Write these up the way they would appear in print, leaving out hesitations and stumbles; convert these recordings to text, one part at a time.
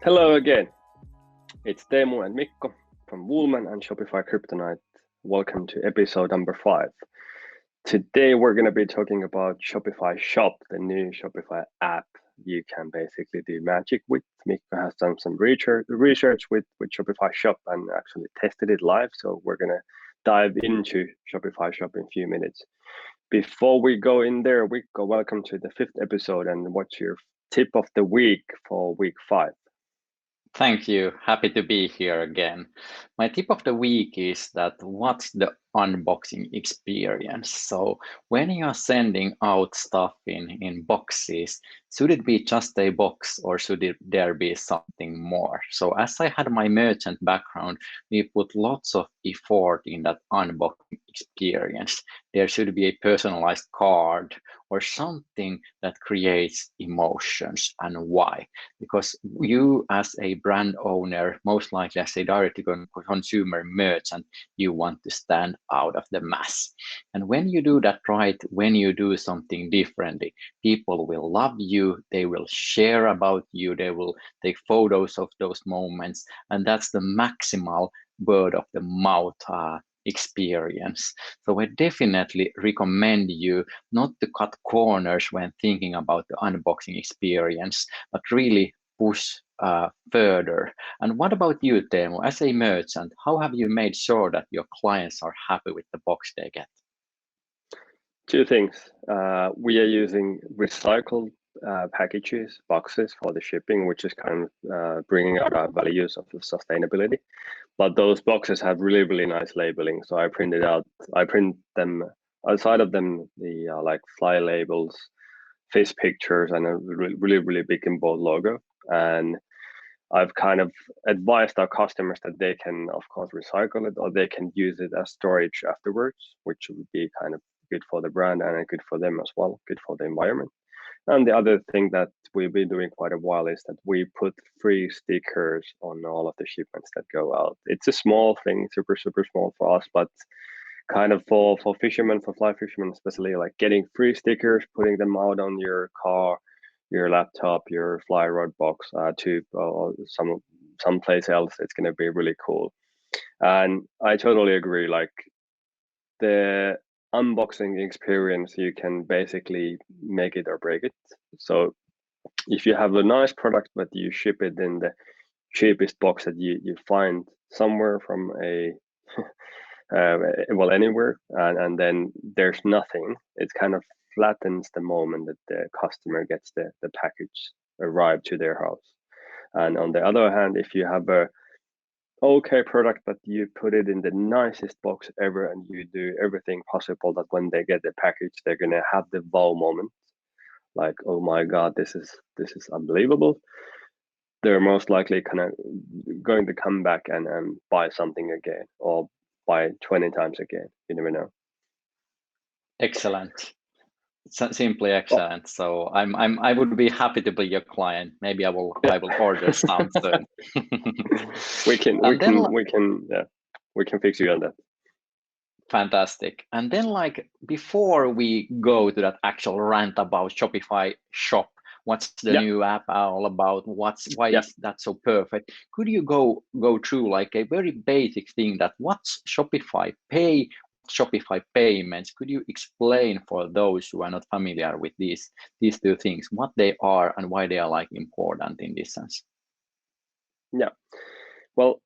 Hello again. It's Teemu and Mikko from Woolman and Shopify Kryptonite. Welcome to episode number 5. Today we're going to be talking about Shopify Shop, the new Shopify app you can basically do magic with. Mikko has done some research with Shopify Shop and actually tested it live. So we're going to dive into Shopify Shop in a few minutes. Before we go in there, Mikko, welcome to the 5th episode. And what's your tip of the week for week 5? Thank you. Happy to be here again. My tip of the week is that what's the unboxing experience? So when you are sending out stuff in boxes, should it be just a box or should there be something more? So as I had my merchant background, we put lots of effort in that unboxing experience. There should be a personalized card or something that creates emotions. And why? Because you as a brand owner, most likely as a direct-to-consumer merchant, you want to stand out of the mass. And when you do that right, when you do something differently, people will love you, they will share about you, they will take photos of those moments, and that's the maximal word of the mouth experience. So I definitely recommend you not to cut corners when thinking about the unboxing experience, but really push further. And what about you, Teemu? As a merchant, how have you made sure that your clients are happy with the box they get? Two things. We are using recycled packages, boxes for the shipping, which is kind of bringing out our values of sustainability. But those boxes have really nice labeling. So I print them outside of them, the like fly labels, fish pictures, and a really big and bold logo. And I've kind of advised our customers that they can, of course, recycle it or they can use it as storage afterwards, which would be kind of good for the brand and good for them as well, good for the environment. And the other thing that we've been doing quite a while is that we put free stickers on all of the shipments that go out. It's a small thing, super small for us, but kind of for fishermen, for fly fishermen especially, like getting free stickers, putting them out on your car, your laptop, your fly rod box, to someplace else. It's going to be really cool. And I totally agree. Like the unboxing experience, you can basically make it or break it. So if you have a nice product but you ship it in the cheapest box that you find somewhere from a well, anywhere, and then there's nothing, it kind of flattens the moment that the customer gets the package arrived to their house. And on the other hand, if you have a okay product but you put it in the nicest box ever and you do everything possible that when they get the package they're gonna have the wow moment, like, oh my god, this is unbelievable, they're most likely kind of going to come back and buy something again or buy 20 times again. You never know. Excellent. Simply Well, excellent. So I would be happy to be your client. Maybe I will order some soon. we can And then we can fix you on that. fantastic. And then like before we go to that actual rant about Shopify Shop, what's the new app all about? Why is that so perfect? Could you go through like a very basic thing that what's Shopify Pay, Shopify Payments? Could you explain for those who are not familiar with these two things, what they are and why they are like important in this sense? Yeah. Well,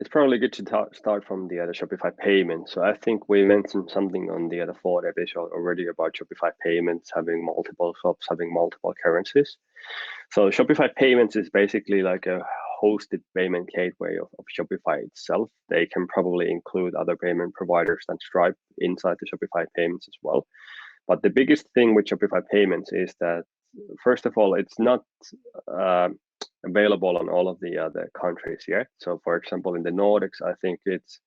it's probably good to start from the other Shopify payments. So I think we mentioned something on the other 4th episode already about Shopify payments having multiple shops, having multiple currencies. So Shopify payments is basically like a hosted payment gateway of Shopify itself. They can probably include other payment providers than Stripe inside the Shopify payments as well. But the biggest thing with Shopify payments is that, first of all, it's not uh, available on all of the other countries yet. So, for example, in the Nordics, I think it's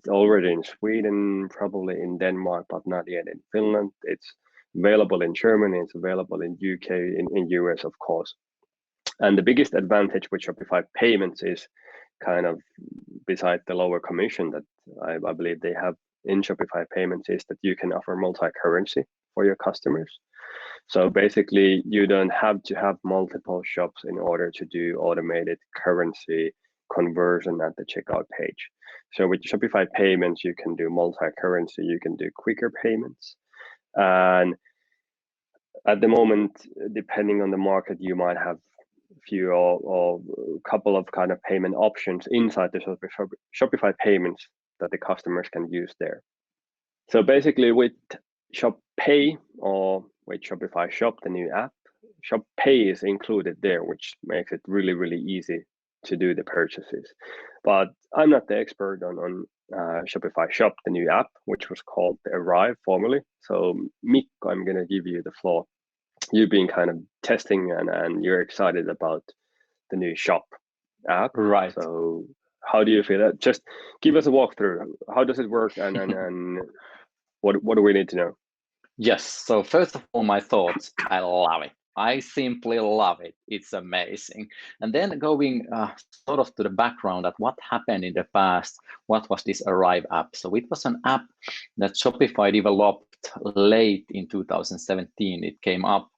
already in Sweden, probably in Denmark, but not yet in Finland. It's available in Germany. It's available in UK, in US, of course. And the biggest advantage with Shopify payments is kind of beside the lower commission that I believe they have in Shopify payments is that you can offer multi-currency for your customers. So basically, you don't have to have multiple shops in order to do automated currency conversion at the checkout page. So with Shopify payments, you can do multi-currency, you can do quicker payments. And at the moment, depending on the market, you might have a few or a couple of kind of payment options inside the Shopify payments that the customers can use there. So basically with Shop Pay or with Shopify Shop, the new app, Shop Pay is included there, which makes it really, really easy to do the purchases. But I'm not the expert on Shopify Shop, the new app, which was called the Arrive formerly. So Mikko, I'm going to give you the floor. You've been kind of testing and you're excited about the new Shop app. Right. So how do you feel that? Just give us a walkthrough. How does it work and what do we need to know? Yes. So first of all, my thoughts. I love it. I simply love it. It's amazing. And then going sort of to the background at what happened in the past, what was this Arrive app? So it was an app that Shopify developed late in 2017. It came up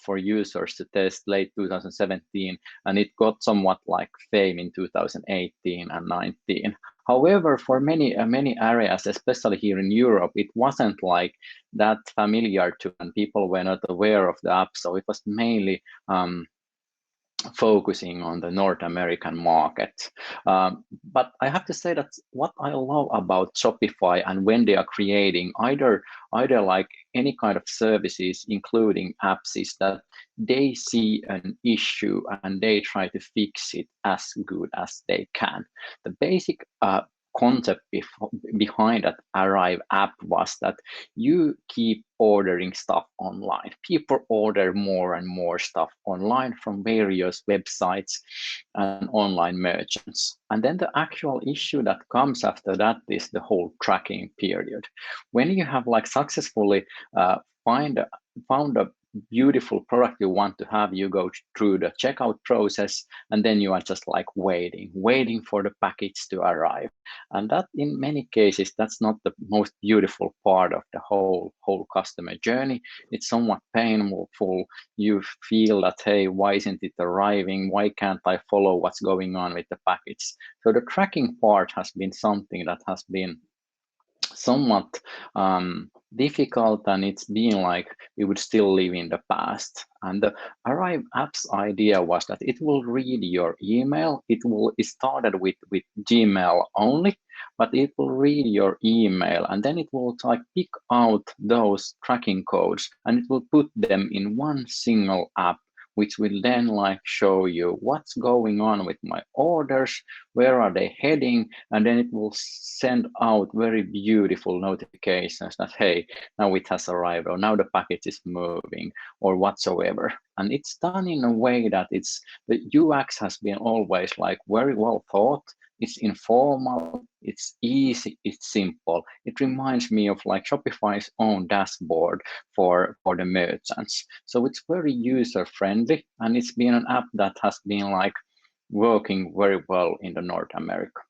for users to test late 2017, and it got somewhat like fame in 2018 and 19. However, for many areas, especially here in Europe, it wasn't like that familiar to, and people were not aware of the app. So it was mainly focusing on the North American market. But I have to say that what I love about Shopify and when they are creating either like any kind of services, including apps, is that they see an issue and they try to fix it as good as they can. The basic concept behind that Arrive app was that you keep ordering stuff online. People order more and more stuff online from various websites and online merchants. And then the actual issue that comes after that is the whole tracking period. When you have like successfully found a beautiful product you want to have, you go through the checkout process, and then you are just like waiting for the package to arrive. And that in many cases, that's not the most beautiful part of the whole customer journey. It's somewhat painful. You feel that, hey, why isn't it arriving? Why can't I follow what's going on with the package? So the tracking part has been something that has been somewhat difficult, and it's been like we would still live in the past. And the Arrive app's idea was that it will read your email. It started with Gmail only, but it will read your email, and then it will like pick out those tracking codes, and it will put them in one single app, which will then like show you what's going on with my orders, where are they heading, and then it will send out very beautiful notifications that, hey, now it has arrived, or now the package is moving, or whatsoever. And it's done in a way that the UX has been always like very well thought. It's informal, it's easy, it's simple. It reminds me of like Shopify's own dashboard for the merchants. So it's very user friendly, and it's been an app that has been like working very well in the North America.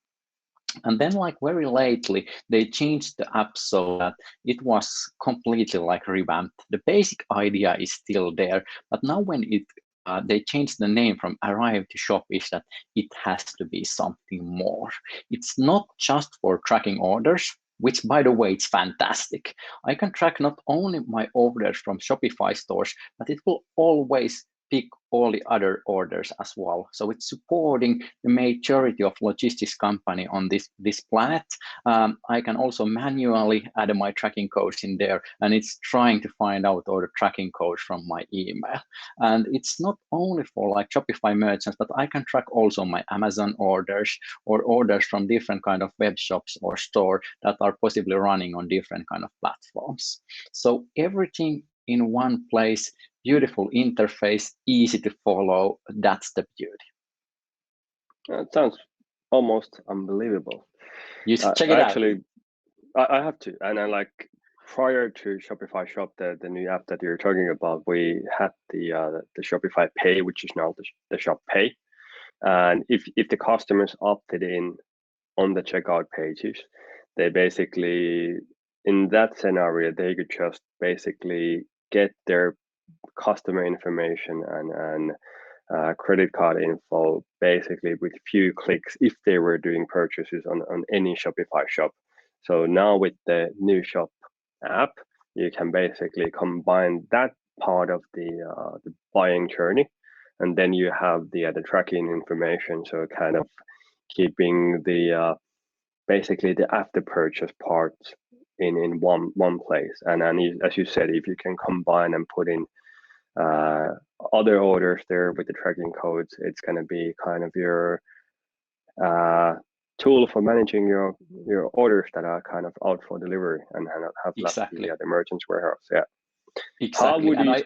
And then like very lately, they changed the app so that it was completely like revamped. The basic idea is still there, but now when they changed the name from Arrive to Shop, is that it has to be something more. It's not just for tracking orders, which by the way, it's fantastic. I can track not only my orders from Shopify stores, but it will always pick all the other orders as well. So it's supporting the majority of logistics company on this planet. I can also manually add my tracking codes in there, and it's trying to find out all the tracking codes from my email. And it's not only for like Shopify merchants, but I can track also my Amazon orders or orders from different kind of web shops or store that are possibly running on different kind of platforms. So everything in one place, beautiful interface, easy to follow. That's the beauty. It sounds almost unbelievable. You should check it actually, I have to. And I like prior to Shopify Shop, the new app that you're talking about, we had the Shopify Pay, which is now the Shop Pay. And if the customers opted in on the checkout pages, they basically, in that scenario, they could just basically get their customer information and credit card info basically with few clicks if they were doing purchases on any Shopify shop. So now with the new shop app, you can basically combine that part of the buying journey, and then you have the tracking information. So kind of keeping the basically the after purchase part in one place. And then as you said, if you can combine and put in uh, other orders there with the tracking codes, it's going to be kind of your uh, tool for managing your orders that are kind of out for delivery and have left Exactly. the merchant's warehouse. Yeah. How Exactly. would And you?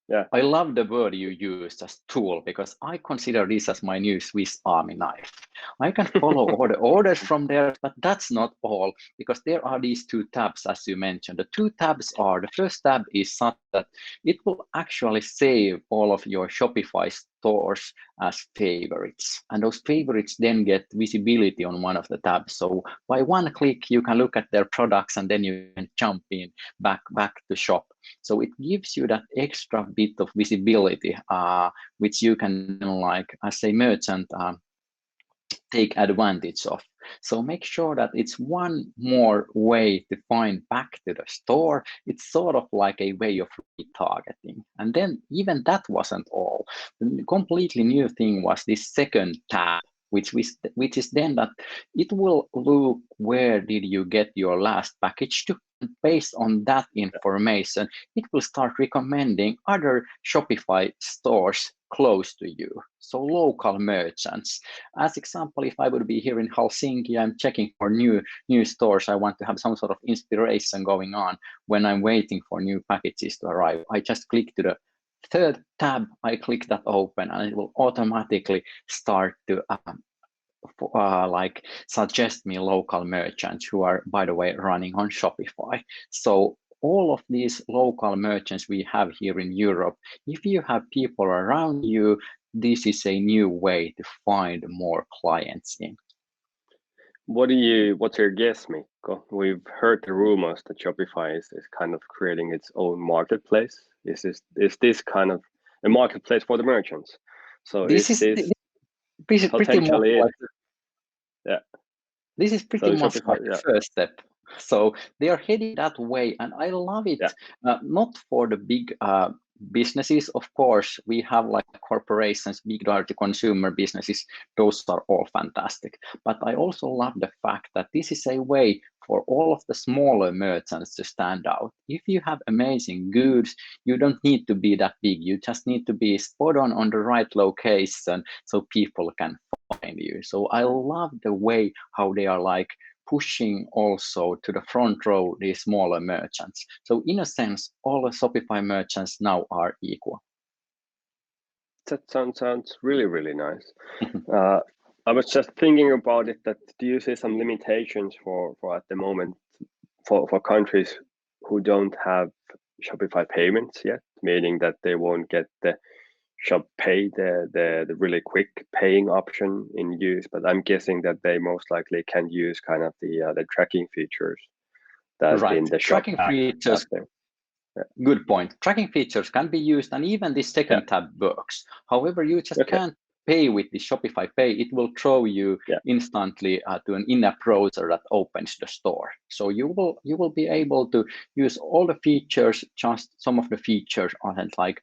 Yeah. I love the word you used as tool, because I consider this as my new Swiss Army knife. I can follow all the orders from there, but that's not all, because there are these two tabs, as you mentioned. The two tabs are, the first tab is such that it will actually save all of your Shopify stores as favorites. And those favorites then get visibility on one of the tabs. So by one click, you can look at their products and then you can jump in back to shop. So it gives you that extra bit of visibility, which you can, like as a merchant, take advantage of. So make sure that it's one more way to find back to the store. It's sort of like a way of retargeting. And then even that wasn't all. The completely new thing was this second tab, which is then that it will look where did you get your last package to. And based on that information, it will start recommending other Shopify stores close to you, so local merchants. As example, if I would be here in Helsinki, I'm checking for new stores. I want to have some sort of inspiration going on when I'm waiting for new packages to arrive. I just click to the third tab, I click that open, and it will automatically start to like suggest me local merchants who are, by the way, running on Shopify. So all of these local merchants we have here in Europe, if you have people around you, this is a new way to find more clients in. What's your guess, Mikko? We've heard the rumors that Shopify is kind of creating its own marketplace. Is this kind of a marketplace for the merchants? So This is is this pretty much potentially it? like, Yeah. this is pretty So much Shopify, like the yeah, first step. So they are heading that way, and I love it. yeah. Not for the big businesses, of course. We have like corporations, big direct consumer businesses. Those are all fantastic. But I also love the fact that this is a way for all of the smaller merchants to stand out. If you have amazing goods, you don't need to be that big. You just need to be spot on the right location so people can find you. So I love the way how they are like pushing also to the front row these smaller merchants. So in a sense, all the Shopify merchants now are equal. That sounds really nice. I was just thinking about it. That do you see some limitations for at the moment for countries who don't have Shopify payments yet, meaning that they won't get the Shop Pay, the really quick paying option in use. But I'm guessing that they most likely can use kind of the tracking features that Right. in the shop Tracking app features, there. Yeah. good point. Tracking features can be used, and even this Yeah. second tab works. However, you just Okay. can't pay with the Shopify Pay. It will throw you Yeah. instantly to an in-app browser that opens the store. So you will be able to use all the features. Just some of the features aren't like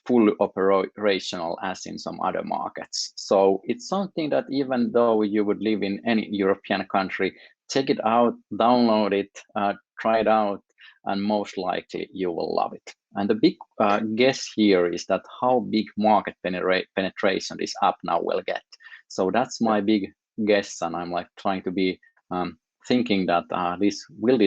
fully operational as in some other markets. So it's something that even though you would live in any European country, check it out, download it, try it out, and most likely you will love it. And the big guess here is that how big market penetration this app now will get. So that's my big guess, and I'm like trying to be thinking that this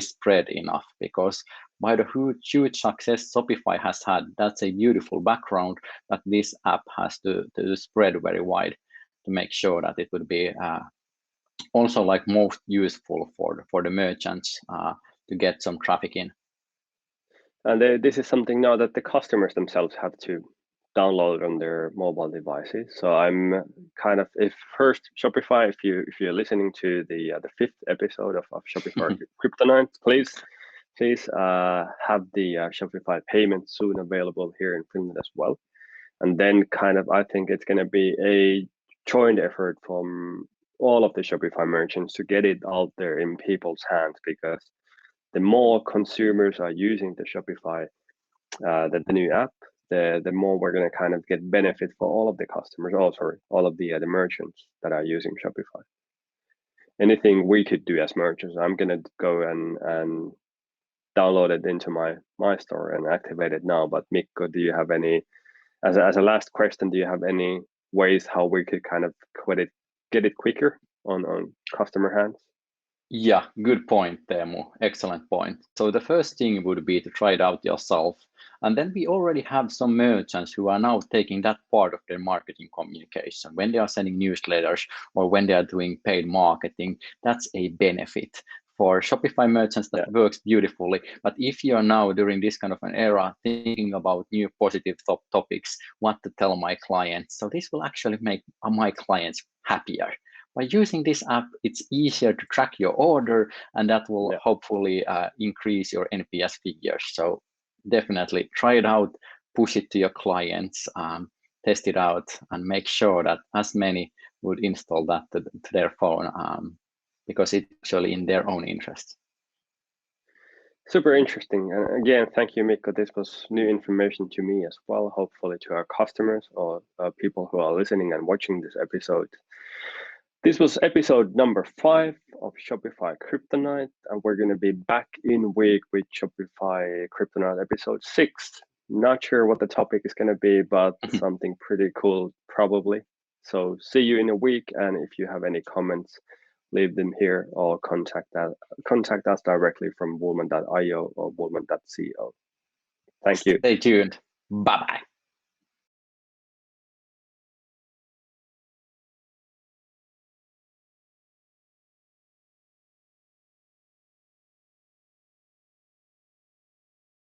spread enough, because by the huge success Shopify has had, that's a beautiful background that this app has to spread very wide to make sure that it would be also like most useful for the merchants to get some traffic in. And this is something now that the customers themselves have to download on their mobile devices. So I'm kind of, if first Shopify, if you're listening to the fifth episode of Shopify Kryptonite, please please have the Shopify payment soon available here in Finland as well. And then kind of, I think it's going to be a joint effort from all of the Shopify merchants to get it out there in people's hands, because the more consumers are using the Shopify, the new app, the more we're going to kind of get benefit for all of the customers. Oh, sorry, all of the merchants that are using Shopify. Anything we could do as merchants, I'm going to go and download it into my store and activate it now. But Mikko, do you have any, as a last question, do you have any ways how we could kind of get it quicker on customer hands? Yeah, good point, Teemu. Excellent point. So the first thing would be to try it out yourself. And then we already have some merchants who are now taking that part of their marketing communication. When they are sending newsletters or when they are doing paid marketing, that's a benefit. For Shopify merchants, that works beautifully. But if you are now during this kind of an era thinking about new positive topics, what to tell my clients, so this will actually make my clients happier. By using this app, it's easier to track your order, and that will hopefully increase your NPS figures. So definitely try it out, push it to your clients, test it out, and make sure that as many would install that to their phone, because it's actually in their own interest. Super interesting. And again, thank you, Mikko. This was new information to me as well, hopefully to our customers or people who are listening and watching this episode. This was episode number 5 of Shopify Kryptonite, and we're going to be back in week with Shopify Kryptonite episode 6. Not sure what the topic is going to be, but something pretty cool probably. So see you in a week, and if you have any comments, leave them here or contact us directly from woolman.io or woolman.co. Thank you. Stay tuned. Bye-bye.